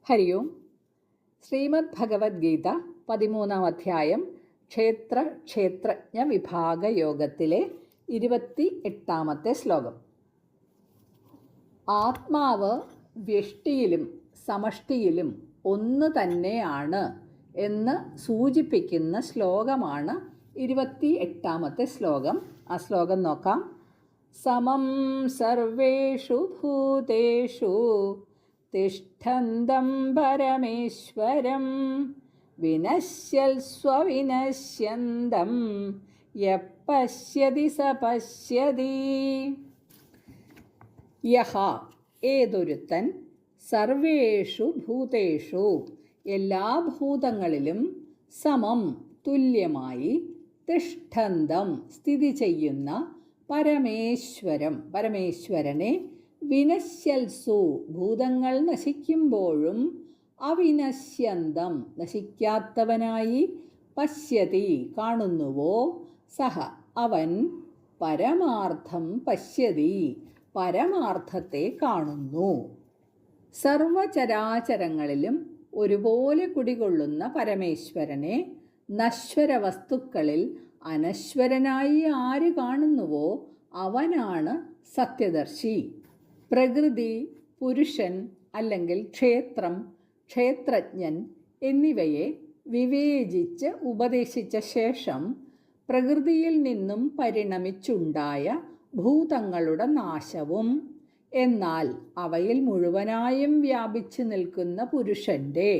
ഹരി ഓം. ശ്രീമദ് ഭഗവത്ഗീത 13-ാം അധ്യായം ക്ഷേത്രജ്ഞ വിഭാഗ യോഗത്തിലെ 28-ാമത്തെ ശ്ലോകം. ആത്മാവ് വ്യഷ്ടിയിലും സമഷ്ടിയിലും ഒന്ന് തന്നെയാണ് എന്ന് സൂചിപ്പിക്കുന്ന ശ്ലോകമാണ് 28-ാമത്തെ ശ്ലോകം. ആ ശ്ലോകം നോക്കാം. സമം സർവേഷു ഭൂതേഷു തിഷ്ഠന്തം പരമേശ്വരം വിനശ്യൽസ്വവിനശ്യന്തം യപശ്യതി സ പശ്യതി. യഹ ഏതൊരുത്തൻ സർവേഷു ഭൂതേഷു എല്ലാ ഭൂതങ്ങളിലും സമം തുല്യമായി തിഷ്ഠന്തം സ്ഥിതി ചെയ്യുന്ന പരമേശ്വരനെ വിനശ്യൽസു ഭൂതങ്ങൾ നശിക്കുമ്പോഴും അവിനശ്യന്തം നശിക്കാത്തവനായി പശ്യതി കാണുന്നുവോ സഹ അവൻ പരമാർത്ഥം പശ്യതി പരമാർത്ഥത്തെ കാണുന്നു. സർവചരാചരങ്ങളിലും ഒരുപോലെ കുടികൊള്ളുന്ന പരമേശ്വരനെ നശ്വര വസ്തുക്കളിൽ അനശ്വരനായി ആര് കാണുന്നുവോ അവനാണ് സത്യദർശി. പ്രകൃതി, പുരുഷൻ അല്ലെങ്കിൽ ക്ഷേത്രം, ക്ഷേത്രജ്ഞൻ എന്നിവയെ വിവേചിച്ച് ഉപദേശിച്ച ശേഷം പ്രകൃതിയിൽ നിന്നും പരിണമിച്ചുണ്ടായ ഭൂതങ്ങളുടെ നാശവും എന്നാൽ അവയിൽ മുഴുവനായും വ്യാപിച്ചു നിൽക്കുന്ന പുരുഷൻ്റെ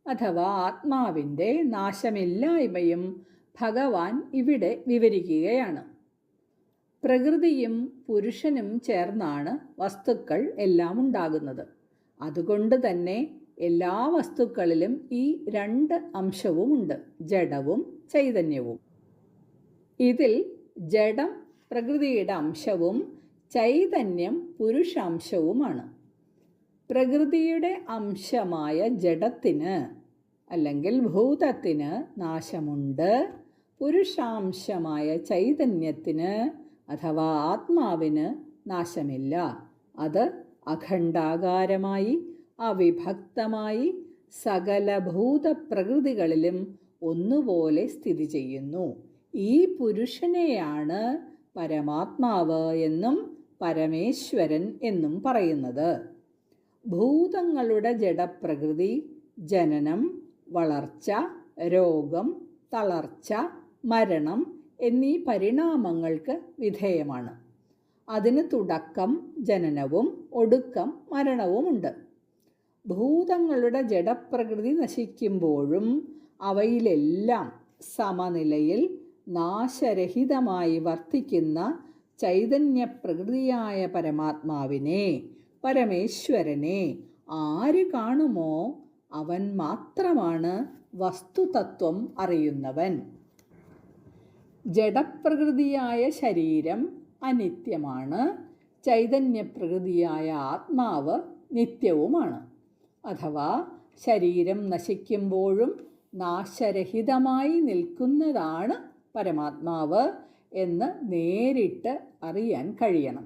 അഥവാ ആത്മാവിൻ്റെ നാശമില്ലായ്മയും ഭഗവാൻ ഇവിടെ വിവരിക്കുകയാണ്. പ്രകൃതിയും പുരുഷനും ചേർന്നാണ് വസ്തുക്കൾ എല്ലാം ഉണ്ടാകുന്നത്. അതുകൊണ്ട് തന്നെ എല്ലാ വസ്തുക്കളിലും ഈ രണ്ട് അംശവുമുണ്ട്, ജഡവും ചൈതന്യവും. ഇതിൽ ജഡം പ്രകൃതിയുടെ അംശവും ചൈതന്യം പുരുഷാംശവുമാണ്. പ്രകൃതിയുടെ അംശമായ ജഡത്തിന് അല്ലെങ്കിൽ ഭൂതത്തിന് നാശമുണ്ട്. പുരുഷാംശമായ ചൈതന്യത്തിന് അഥവാ ആത്മാവിന് നാശമില്ല. അത് അഖണ്ഡാകാരമായി അവിഭക്തമായി സകല ഭൂതപ്രകൃതികളിലും ഒന്നുപോലെ സ്ഥിതി ചെയ്യുന്നു. ഈ പുരുഷനെയാണ് പരമാത്മാവ് എന്നും പരമേശ്വരൻ എന്നും പറയുന്നത്. ഭൂതങ്ങളുടെ ജഡപ്രകൃതി ജനനം, വളർച്ച, രോഗം, തളർച്ച, മരണം എന്നീ പരിണാമങ്ങൾക്ക് വിധേയമാണ്. അതിന് തുടക്കം ജനനവും ഒടുക്കം മരണവുമുണ്ട്. ഭൂതങ്ങളുടെ ജഡപ്രകൃതി നശിക്കുമ്പോഴും അവയിലെല്ലാം സമനിലയിൽ നാശരഹിതമായി വർത്തിക്കുന്ന ചൈതന്യപ്രകൃതിയായ പരമാത്മാവിനെ, പരമേശ്വരനെ ആര് കാണുമോ അവൻ മാത്രമാണ് വസ്തുതത്വം അറിയുന്നവൻ. ജഡപ്രകൃതിയായ ശരീരം അനിത്യമാണ്. ചൈതന്യപ്രകൃതിയായ ആത്മാവ് നിത്യവുമാണ്. അഥവാ ശരീരം നശിക്കുമ്പോഴും നാശരഹിതമായി നിൽക്കുന്നതാണ് പരമാത്മാവ് എന്ന് നേരിട്ട് അറിയാൻ കഴിയണം.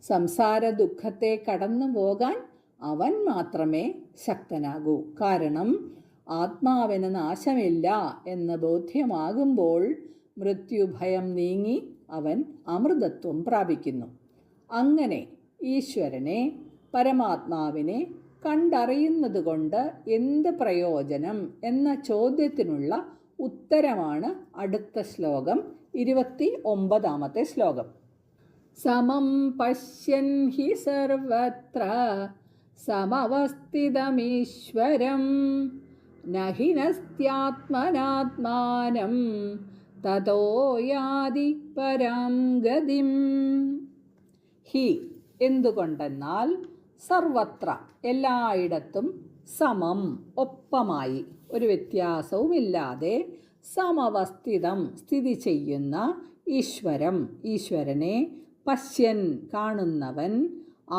സംസാര ദുഃഖത്തെ കടന്നു പോകാൻ അവൻ മാത്രമേ ശക്തനാകൂ. കാരണം ആത്മാവിന് നാശമില്ല എന്ന് ബോധ്യമാകുമ്പോൾ മൃത്യുഭയം നീങ്ങി അവൻ അമൃതത്വം പ്രാപിക്കുന്നു. അങ്ങനെ ഈശ്വരനെ, പരമാത്മാവിനെ കണ്ടറിയുന്നത് കൊണ്ട് എന്ത് പ്രയോജനം എന്ന ചോദ്യത്തിനുള്ള ഉത്തരമാണ് അടുത്ത ശ്ലോകം, 29-ാമത്തെ ശ്ലോകം. സമം പശ്യൻ ഹി സർവത്ര സമവസ്ഥിതമീശ്വരം നഹി നസ്ത്യാത്മനാത്മാനം തതോ യാതി പരാം ഗതിം. ഹി എന്തുകൊണ്ടെന്നാൽ സർവത്ര എല്ലായിടത്തും സമം ഒപ്പമായി ഒരു വ്യത്യാസവുമില്ലാതെ സമവസ്ഥിതം സ്ഥിതി ചെയ്യുന്ന ഈശ്വരനെ പശ്യൻ കാണുന്നവൻ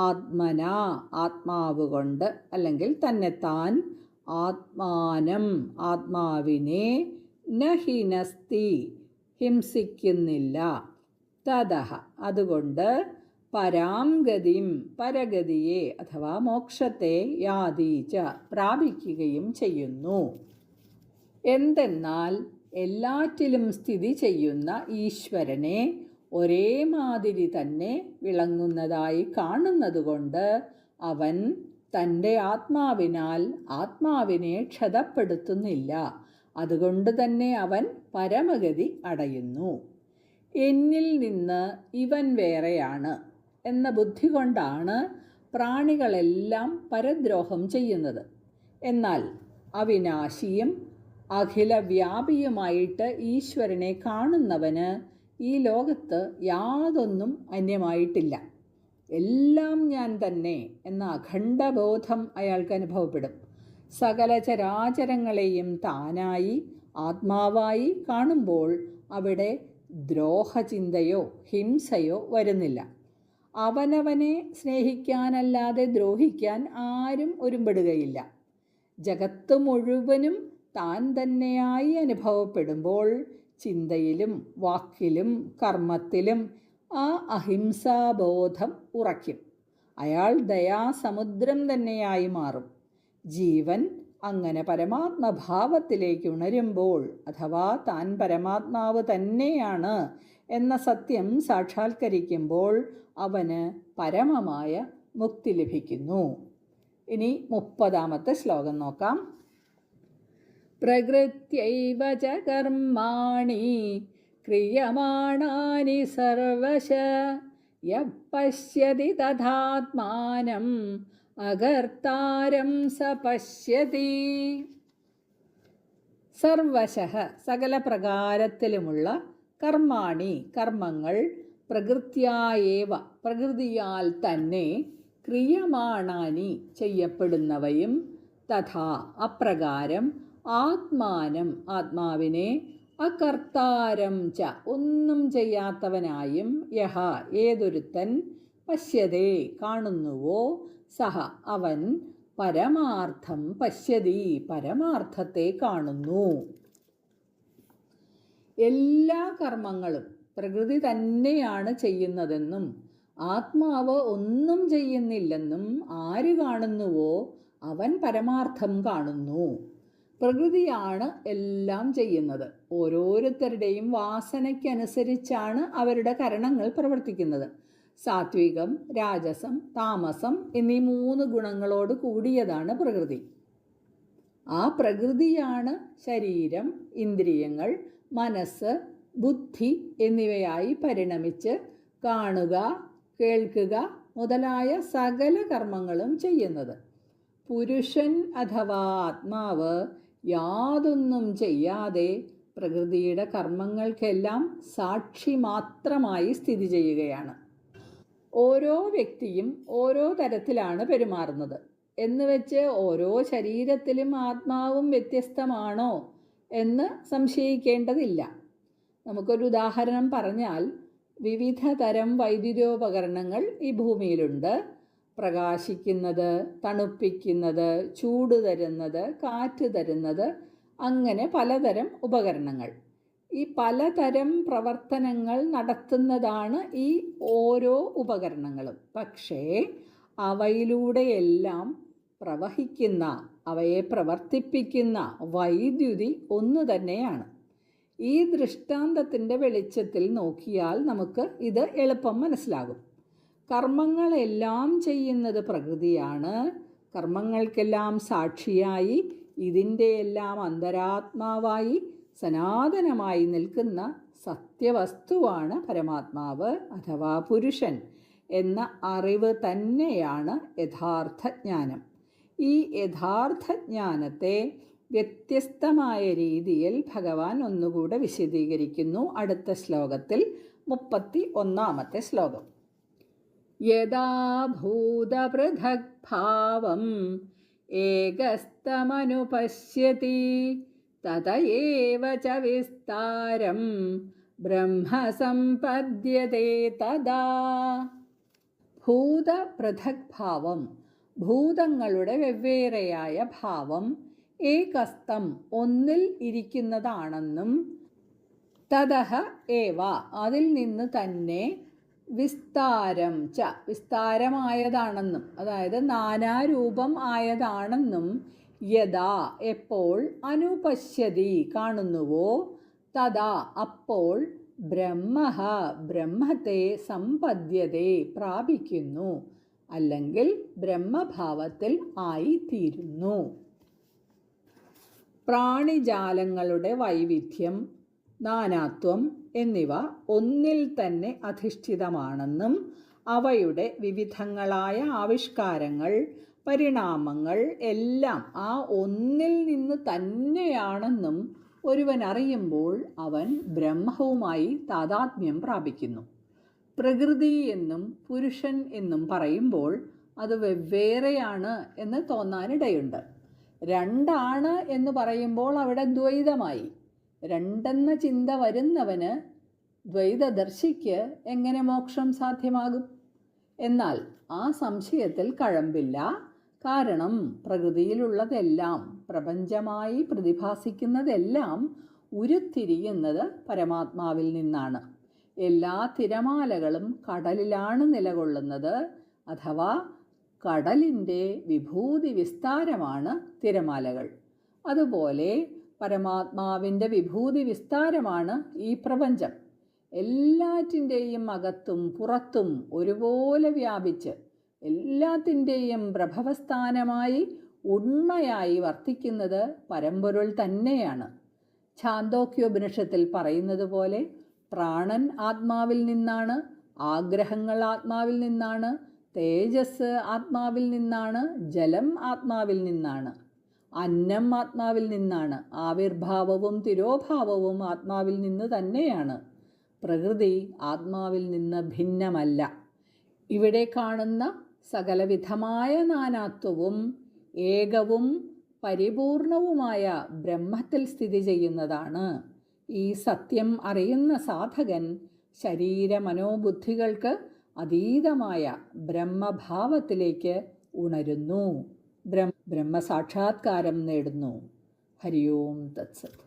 ആത്മന ആത്മാവുകൊണ്ട് അല്ലെങ്കിൽ തന്നെത്താൻ ആത്മാനം ആത്മാവിനെ നഹിനസ്തി ഹിംസിക്കുന്നില്ല. തതഃ അതുകൊണ്ട് പരാം ഗതിം പരഗതിയെ അഥവാ മോക്ഷത്തെ യാതീച്ച പ്രാപിക്കുകയും ചെയ്യുന്നു. എന്തെന്നാൽ എല്ലാറ്റിലും സ്ഥിതി ചെയ്യുന്ന ഈശ്വരനെ ഒരേ മാതിരി തന്നെ വിളങ്ങുന്നതായി കാണുന്നതുകൊണ്ട് അവൻ തൻ്റെ ആത്മാവിനാൽ ആത്മാവിനെ ക്ഷതപ്പെടുത്തുന്നില്ല. അതുകൊണ്ട് തന്നെ അവൻ പരമഗതി അടയുന്നു. എന്നിൽ നിന്ന് ഇവൻ വേറെയാണ് എന്ന ബുദ്ധി കൊണ്ടാണ് പ്രാണികളെല്ലാം പരദ്രോഹം ചെയ്യുന്നത്. എന്നാൽ അവിനാശിയും അഖിലവ്യാപിയുമായിട്ട് ഈശ്വരനെ കാണുന്നവന് ഈ ലോകത്ത് യാതൊന്നും അന്യമായിട്ടില്ല. എല്ലാം ഞാൻ തന്നെ എന്ന അഖണ്ഡബോധം അയാൾക്ക് അനുഭവപ്പെടും. സകല ചരാചരങ്ങളെയും താനായി ആത്മാവായി കാണുമ്പോൾ അവിടെ ദ്രോഹചിന്തയോ ഹിംസയോ വരുന്നില്ല. അവനവനെ സ്നേഹിക്കാനല്ലാതെ ദ്രോഹിക്കാൻ ആരും ഒരുമ്പെടുകയില്ല. ജഗത്ത് മുഴുവനും താൻ തന്നെയായി അനുഭവപ്പെടുമ്പോൾ ചിന്തയിലും വാക്കിലും കർമ്മത്തിലും ആ അഹിംസാബോധം ഉറയ്ക്കും. അയാൾ ദയാസമുദ്രം തന്നെയായി മാറും. ജീവൻ അങ്ങനെ പരമാത്മഭാവത്തിലേക്ക് ഉണരുമ്പോൾ അഥവാ താൻ പരമാത്മാവ് തന്നെയാണ് എന്ന സത്യം സാക്ഷാത്കരിക്കുമ്പോൾ അവന് പരമമായ മുക്തി ലഭിക്കുന്നു. ഇനി 30-ാമത്തെ ശ്ലോകം നോക്കാം. പ്രകൃത്യൈവ ച കർമാണി ക്രിയമാണാനി സർവശ യഃ പശ്യതി തഥാത്മാനം അകർത്താരം സ പശ്യതി. സർവശഃ സകല പ്രകാരത്തിലുമുള്ള കർമാണി കർമ്മങ്ങൾ പ്രകൃത്യായേവ പ്രകൃതിയാൽ തന്നെ ക്രിയമാണാനി ചെയ്യപ്പെടുന്നവയും തഥാ അപ്രകാരം ആത്മാനം ആത്മാവിനെ അകർത്താരം ച ഒന്നും ചെയ്യാത്തവനായും യഹ ഏതൊരുത്തൻ പശ്യതേ കാണുന്നുവോ സഹ അവൻ പരമാർത്ഥം പശ്യതി പരമാർത്ഥത്തെ കാണുന്നു. എല്ലാ കർമ്മങ്ങളും പ്രകൃതി തന്നെയാണ് ചെയ്യുന്നതെന്നും ആത്മാവ് ഒന്നും ചെയ്യുന്നില്ലെന്നും ആര് കാണുന്നുവോ അവൻ പരമാർത്ഥം കാണുന്നു. പ്രകൃതിയാണ് എല്ലാം ചെയ്യുന്നത്. ഓരോരുത്തരുടെയും വാസനയ്ക്കനുസരിച്ചാണ് അവരുടെ കരണങ്ങൾ പ്രവർത്തിക്കുന്നത്. സാത്വികം, രാജസം, താമസം എന്നീ 3 ഗുണങ്ങളോട് കൂടിയതാണ് പ്രകൃതി. ആ പ്രകൃതിയാണ് ശരീരം, ഇന്ദ്രിയങ്ങൾ, മനസ്സ്, ബുദ്ധി എന്നിവയായി പരിണമിച്ച് കാണുക, കേൾക്കുക മുതലായ സകല കർമ്മങ്ങളും ചെയ്യുന്നത്. പുരുഷൻ അഥവാ ആത്മാവ് യാതൊന്നും ചെയ്യാതെ പ്രകൃതിയുടെ കർമ്മങ്ങൾക്കെല്ലാം സാക്ഷി മാത്രമായി സ്ഥിതി ചെയ്യുകയാണ്. ഓരോ വ്യക്തിയും ഓരോ തരത്തിലാണ് പെരുമാറുന്നത് എന്ന് വെച്ച് ഓരോ ശരീരത്തിലും ആത്മാവും വ്യത്യസ്തമാണോ എന്ന് സംശയിക്കേണ്ടതില്ല. നമുക്കൊരു ഉദാഹരണം പറഞ്ഞാൽ, വിവിധ തരം വൈദ്യുതോപകരണങ്ങൾ ഈ ഭൂമിയിലുണ്ട്. പ്രകാശിക്കുന്നത്, തണുപ്പിക്കുന്നത്, ചൂട് തരുന്നത്, കാറ്റ് തരുന്നത്, അങ്ങനെ പലതരം ഉപകരണങ്ങൾ. ഈ പലതരം പ്രവർത്തനങ്ങൾ നടത്തുന്നതാണ് ഈ ഓരോ ഉപകരണങ്ങളും. പക്ഷേ അവയിലൂടെയെല്ലാം പ്രവഹിക്കുന്ന, അവയെ പ്രവർത്തിപ്പിക്കുന്ന വൈദ്യുതി ഒന്നു തന്നെയാണ്. ഈ ദൃഷ്ടാന്തത്തിൻ്റെ വെളിച്ചത്തിൽ നോക്കിയാൽ നമുക്ക് ഇത് എളുപ്പം മനസ്സിലാകും. കർമ്മങ്ങളെല്ലാം ചെയ്യുന്നത് പ്രകൃതിയാണ്. കർമ്മങ്ങൾക്കെല്ലാം സാക്ഷിയായി ഇതിൻ്റെയെല്ലാം അന്തരാത്മാവായി സനാതനമായി നിൽക്കുന്ന സത്യവസ്തുവാണ് പരമാത്മാവ് അഥവാ പുരുഷൻ എന്ന അറിവ് തന്നെയാണ് യഥാർത്ഥ ജ്ഞാനം. ഈ യഥാർത്ഥ ജ്ഞാനത്തെ വ്യത്യസ്തമായ രീതിയിൽ ഭഗവാൻ ഒന്നുകൂടെ വിശദീകരിക്കുന്നു അടുത്ത ശ്ലോകത്തിൽ. 31-ാമത്തെ ശ്ലോകം. യഥാ ഭൂതപൃഥക് ഭാവം ഏകസ്തമനുപശ്യതി തതയേവ ച വിസ്താരം ബ്രഹ്മ സമ്പദ്യതേ തദാ. ഭൂതപൃഥക് ഭാവം, ഭൂതങ്ങളുടെ വെവ്വേറെയായ ഭാവം, ഏകസ്തം ഒന്നിൽ ഇരിക്കുന്നതാണെന്നും തതഃ ഏവ അതിൽ നിന്ന് തന്നെ വിസ്താരം ച വിസ്താരമായതാണെന്നും, അതായത് നാനാരൂപം ആയതാണെന്നും യഥാ എപ്പോൾ അനുപശ്യതി കാണുന്നുവോ തഥാ അപ്പോൾ ബ്രഹ്മഃ ബ്രഹ്മത്തെ സമ്പദ്യതേ പ്രാപിക്കുന്നു, അല്ലെങ്കിൽ ബ്രഹ്മഭാവത്തിൽ ആയിത്തീരുന്നു. പ്രാണിജാലങ്ങളുടെ വൈവിധ്യം, നാനാത്വം എന്നിവ ഒന്നിൽ തന്നെ അധിഷ്ഠിതമാണെന്നും അവയുടെ വിവിധങ്ങളായ ആവിഷ്കാരങ്ങൾ, പരിണാമങ്ങൾ എല്ലാം ആ ഒന്നിൽ നിന്ന് തന്നെയാണെന്നും ഒരുവൻ അറിയുമ്പോൾ അവൻ ബ്രഹ്മവുമായി താതാത്മ്യം പ്രാപിക്കുന്നു. പ്രകൃതി എന്നും പുരുഷൻ എന്നും പറയുമ്പോൾ അത് വെവ്വേറെയാണ് എന്ന് തോന്നാനിടയുണ്ട്. രണ്ടാണ് എന്ന് പറയുമ്പോൾ അവിടെ ദ്വൈതമായി. രണ്ടെന്ന ചിന്ത വരുന്നവന് ദ്വൈതദർശിക്ക് എങ്ങനെ മോക്ഷം സാധ്യമാകും? എന്നാൽ ആ സംശയത്തിൽ കഴമ്പില്ല. കാരണം പ്രകൃതിയിലുള്ളതെല്ലാം, പ്രപഞ്ചമായി പ്രതിഭാസിക്കുന്നതെല്ലാം ഉരുത്തിരിയുന്നത് പരമാത്മാവിൽ നിന്നാണ്. എല്ലാ തിരമാലകളും കടലിലാണ് നിലകൊള്ളുന്നത്, അഥവാ കടലിൻ്റെ വിഭൂതി വിസ്താരമാണ് തിരമാലകൾ. അതുപോലെ പരമാത്മാവിൻ്റെ വിഭൂതി വിസ്താരമാണ് ഈ പ്രപഞ്ചം. എല്ലാറ്റിൻ്റെയും അകത്തും പുറത്തും ഒരുപോലെ വ്യാപിച്ച് എല്ലാത്തിൻ്റെയും പ്രഭവസ്ഥാനമായി ഉണ്മയായി വർത്തിക്കുന്നത് പരമ്പൊരുൾ തന്നെയാണ്. ഛാന്തോക്യോപനിഷത്തിൽ പറയുന്നത് പോലെ പ്രാണൻ ആത്മാവിൽ നിന്നാണ്, ആഗ്രഹങ്ങൾ ആത്മാവിൽ നിന്നാണ്, തേജസ് ആത്മാവിൽ നിന്നാണ്, ജലം ആത്മാവിൽ നിന്നാണ്, അന്നം ആത്മാവിൽ നിന്നാണ്, ആവിർഭാവവും തിരോഭാവവും ആത്മാവിൽ നിന്ന് തന്നെയാണ്. പ്രകൃതി ആത്മാവിൽ നിന്ന് ഭിന്നമല്ല. ഇവിടെ കാണുന്ന സകലവിധമായ നാനാത്വവും ഏകവും പരിപൂർണവുമായ ബ്രഹ്മത്തിൽ സ്ഥിതി ചെയ്യുന്നതാണ്. ഈ സത്യം അറിയുന്ന സാധകൻ ശരീരമനോബുദ്ധികൾക്ക് അതീതമായ ബ്രഹ്മഭാവത്തിലേക്ക് ഉണരുന്നു, ബ്രഹ്മസാക്ഷാത്കാരം നേടുന്നു. ഹരി ഓം തത്സത്.